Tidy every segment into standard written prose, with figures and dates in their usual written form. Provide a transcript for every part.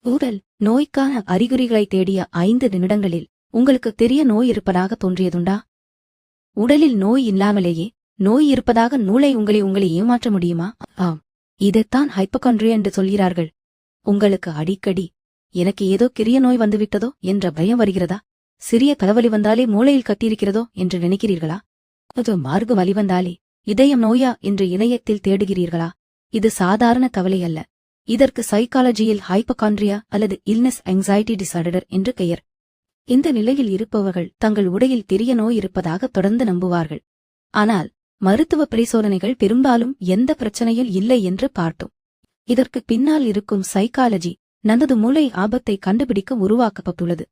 உடல் நோய்க்கான அறிகுறிகளை தேடிய 5 நிமிடங்களில் உங்களுக்கு தெரிய நோய் இருப்பதாக தோன்றியதுண்டா? உடலில் நோய் இல்லாமலேயே நோய் இருப்பதாக உங்களை ஏமாற்ற முடியுமா? ஆம், இதைத்தான் ஹைப்போகாண்ட்ரியா என்று சொல்கிறார்கள். உங்களுக்கு அடிக்கடி எனக்கு ஏதோ கிரிய நோய் வந்துவிட்டதோ என்ற பயம் வருகிறதா? சிறிய தலைவலி வந்தாலே மூளையில் கட்டியிருக்கிறதோ என்று நினைக்கிறீர்களா? அது மார்பு வலி வந்தாலே இதயம் நோயா என்று இணையத்தில் தேடுகிறீர்களா? இது சாதாரண கவலை அல்ல. இதற்கு சைக்காலஜியில் ஹைப்போகாண்ட்ரியா அல்லது இல்னஸ் ஆங்ஸைட்டி டிசார்டர் என்று பெயர். இந்த நிலையில் இருப்பவர்கள் தங்கள் உடலில் பெரிய நோய் இருப்பதாக தொடர்ந்து நம்புவார்கள். ஆனால் மருத்துவ பரிசோதனைகள் பெரும்பாலும் எந்த பிரச்சனையில் இல்லை என்று பார்த்தோம். இதற்கு பின்னால் இருக்கும் சைக்காலஜி நமது மூளை ஆபத்தை கண்டுபிடிக்க உருவாக்கப்பட்டுள்ளது.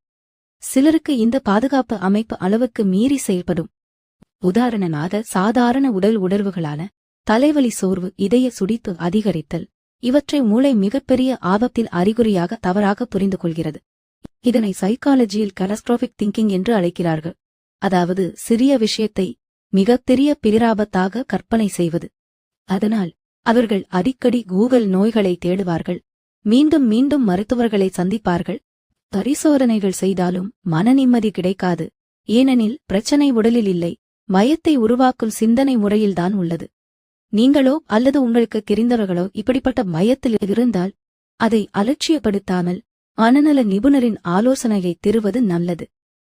சிலருக்கு இந்த பாதுகாப்பு அமைப்பு அளவுக்கு மீறி செயல்படும். உதாரணமாக சாதாரண உடல் உணர்வுகளான தலைவலி, சோர்வு, இதய சுடிப்பு அதிகரித்தல் இவற்றை மூளை மிகப்பெரிய ஆபத்தில் அறிகுறியாக தவறாக புரிந்து கொள்கிறது. இதனை சைக்காலஜியில் கேட்டாஸ்ட்ரோபிக் திங்கிங் என்று அழைக்கிறார்கள். அதாவது சிறிய விஷயத்தை மிகப்பெரிய பேராபத்தாக கற்பனை செய்வது. அதனால் அவர்கள் அடிக்கடி கூகுள் நோய்களை தேடுவார்கள், மீண்டும் மீண்டும் மருத்துவர்களை சந்திப்பார்கள். பரிசோதனைகள் செய்தாலும் மன நிம்மதி கிடைக்காது. ஏனெனில் பிரச்சனை உடலில் இல்லை, பயத்தை உருவாக்கும் சிந்தனை முறையில்தான் உள்ளது. நீங்களோ அல்லது உங்களுக்கு தெரிந்தவர்களோ இப்படிப்பட்ட பயத்தில் இருந்தால் அதை அலட்சியப்படுத்தாமல் மனநல நிபுணரின் ஆலோசனையை பெறுவது நல்லது.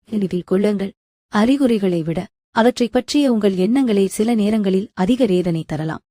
நினைவில் கொள்ளுங்கள், அறிகுறிகளை விட அவற்றைப் பற்றிய உங்கள் எண்ணங்களே சில நேரங்களில் அதிக வேதனை தரலாம்.